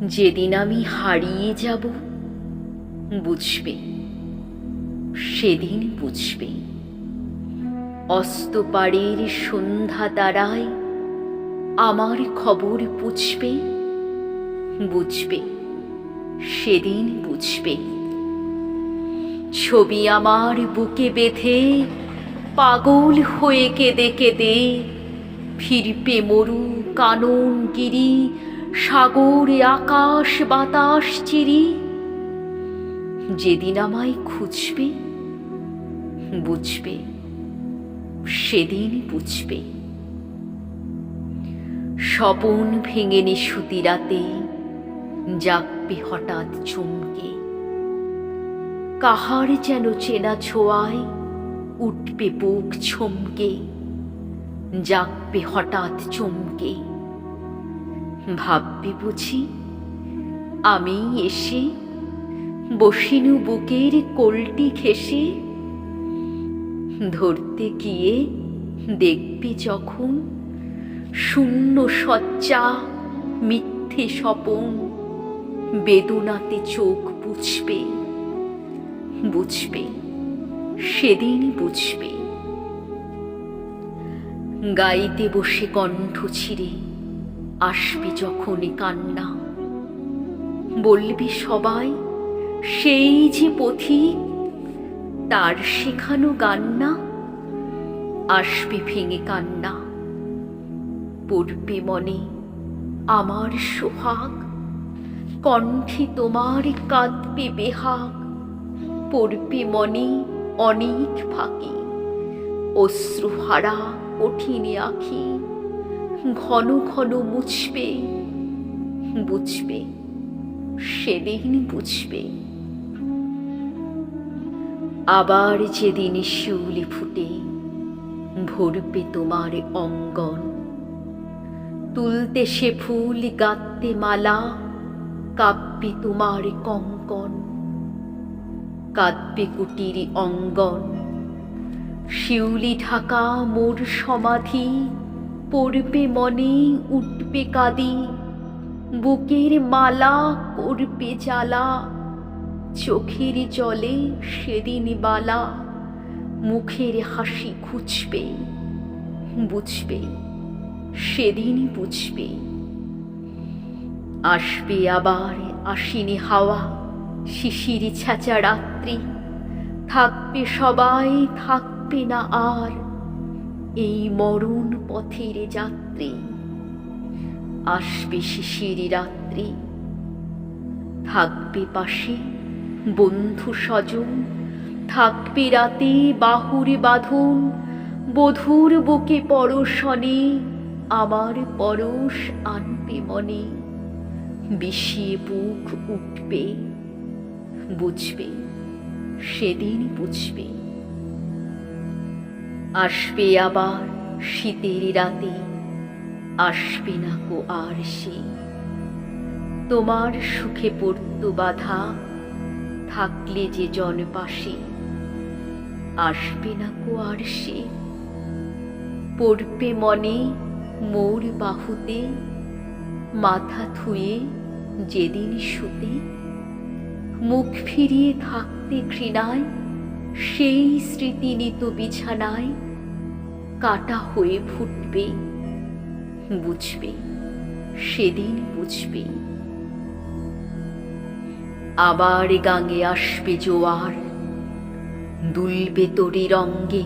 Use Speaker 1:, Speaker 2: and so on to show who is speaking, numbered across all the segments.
Speaker 1: যেদিন আমি হারিয়ে যাব বুঝবে, সেদিন বুঝবে। অস্তপাড়ের সন্ধ্যা তারায় আমার খবর পুছবে, বুঝবে, সেদিন বুঝবে। ছবি আমার বুকে বেঁধে পাগল হয়ে কেঁদে কেঁদে ফিরবে মরু কানন গিরি, সাগরে আকাশ বাতাস চিরি। যেদিন আমায় খুঁজবে বুঝবে, সেদিন বুঝবে। স্বপন ভেঙে নিশুতি রাতে জাগবে হঠাৎ চমকে, কাহার যেন চেনা ছোঁয়ায় উঠবে বুক ছমকে, জাগবে হঠাৎ চমকে। ভাববে বুঝি আমি এসে বসিনু বুকের কোলটি ঘেঁষে, ধরতে গিয়ে দেখবি যখন শূন্য শয্যা মিথ্যে স্বপন, বেদনাতে চোখ বুঝবে, বুঝবে, সেদিন বুঝবে। গাইতে বসে কণ্ঠ ছিঁড়ে আসবে যখন কান্না, বলবি সবাই সেই যে পথিক, তার শেখানো গান না। আসবে ভেঙে কান্না, পড়বে মনে আমার সোহাগ, কণ্ঠে তোমার কাঁদবে বেহাগ। পড়বে মনে অনেক ফাঁকি, অশ্রুহারা কঠিনে আঁখি, ঘন ঘন মুছবে, বুঝবে, সেদিন বুঝবে। আবার যেদিন শিউলি ফুটে ভরবে তোমার অঙ্গন, তুলতে সে ফুল গাঁথতে মালা, কাঁপবে তোমার কঙ্কন। কাঁদবে কুটির অঙ্গন, শিউলি ঢাকা মোর সমাধি, পড়বে মনে উঠবে কাঁদি, বুকের মালা করবে জ্বালা, চোখের জলে সেদিন বালা, মুখের হাসি খুঁজবে, বুঝবে, সেদিন বুঝবে। আসবে আবার আশিনী হাওয়া, শিশির ছ্যাঁচা রাত্রি, থাকবে সবাই থাকবে না আর এই মরণ পথের যাত্রী। আসবে শিশির রাত্রি, থাকবে পাশে বন্ধু স্বজন, থাকবে রাতে বাহুর বাঁধন, বধূর বুকে পরশনে আমার পরশ আনবে মনে, বিষিয়ে বুক উঠবে, বুঝবে, সেদিন বুঝবে। আসবে আবার শীতের রাতে, আসবে না কো আর সে, তোমার সুখে পড়ত বাধা, থাকলে যে জন পাশে। আসবে না কো আর সে, পড়বে মনে মোর বাহুতে, মাথা থুয়ে যেদিন শুতে, মুখ ফিরিয়ে থাকতে ঘৃণায়, সেই স্মৃতি নিত বিছানায়, কাটা হয়ে ফুটবে, বুঝবে, সেদিন বুঝবে। আবার গাঙে আসবে জোয়ার, দুলবে তরীর অঙ্গে,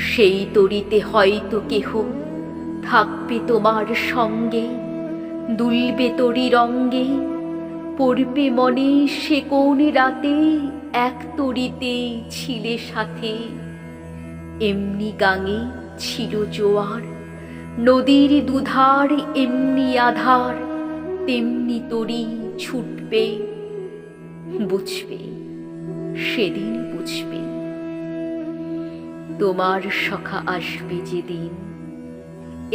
Speaker 1: সেই তরীতে হয়তো কেহ থাকবে তোমার সঙ্গে, দুলবে তরীর অঙ্গে, পড়বে মনে সে কোন রাতে এক তরীতে ছিলে সাথে। এমনি গাঙে ছিল জোয়ার, নদীর দুধার এমনি আধার, তেমনি তরী ছুটবে, বুঝবে, সেদিন বুঝবে। তোমার সখা আসবে যেদিন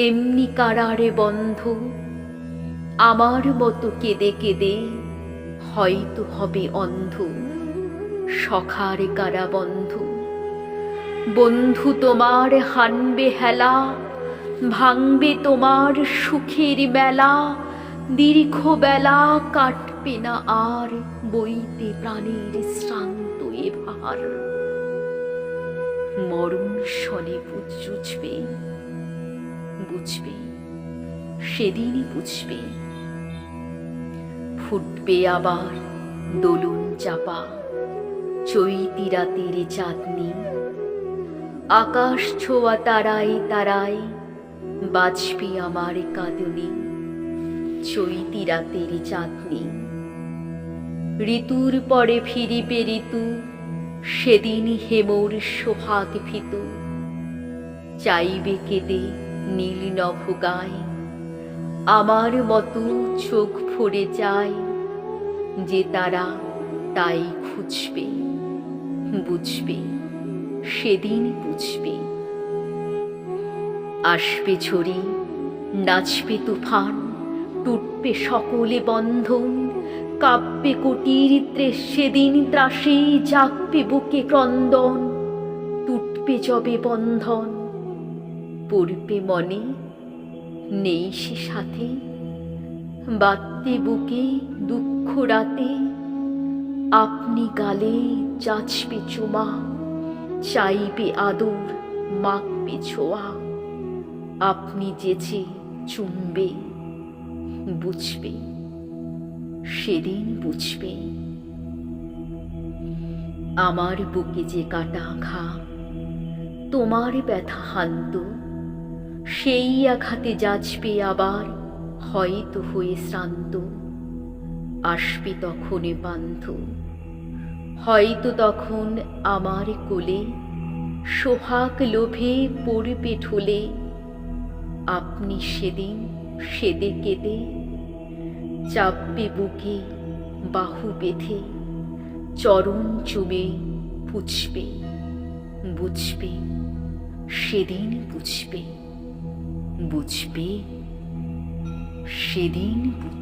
Speaker 1: এমনি কারারে বন্ধ, আমার মতো কেঁদে কেঁদে হয়তো হবে অন্ধ। সখার কারাবন্ধ, বন্ধু তোমার হানবে হেলা, ভাঙবে তোমার সুখের মেলা, দীর্ঘ বেলা কাটবে না আর বইতে প্রাণের শ্রান্ত এ ভার। মরণ শনে বুঝবে, বুঝবে সেদিনই বুঝবে। ফুটবে আবার দোলন চাপা চৈতি রাতের চাঁদনি, আকাশ ছোঁয়া তারায় তারায় বাজবে আমার কাঁদুনি। চৈতি রাতের চাঁদনি, ঋতুর পরে ফিরিবে ঋতু, সেদিন হেমোর সোহাগ ভীতু। চাইবে কেঁদে নীল নভ গায়, আমার মতো চোখ ভরে যায়। যে তারা তাই খুঁজবে, বুঝবে সেদিন বুঝবে। আসবে ঝড়ি, নাচবে তুফান, টুটবে সকলে বন্ধন। কাঁপবে কুটির সেদিন ত্রাসে, জাগবে বুকে ক্রন্দন। টুটবে যবে বন্ধন, পড়বে মনে নেই সে সাথে। বাঁধতে বুকে দুঃখ রাতে, আপনি গালে যাচবে চুমা। চাইবে আদর, মাখবে ছোঁয়া। আপনি যেচে চুমবে, বুঝবে সেদিন বুঝবে। আমার বুকে যে কাটা ঘা, তোমার ব্যথা হান্ত। সেই আঘাতে যাচবে আবার, হয়তো হয়ে শ্রান্ত। আসবে তখনে বান্ধ, হয়তো তখন আমার কোলে। সোহাগ লোভে পড়বে ঢলে, আপনি সেদিন সেদে কেঁদে। চাপবে বুকে বাহু বেঁধে, চরণ চুমে পুছবে, বুঝবে সেদিন বুঝবে, বুঝবে সেদিন বুঝবে।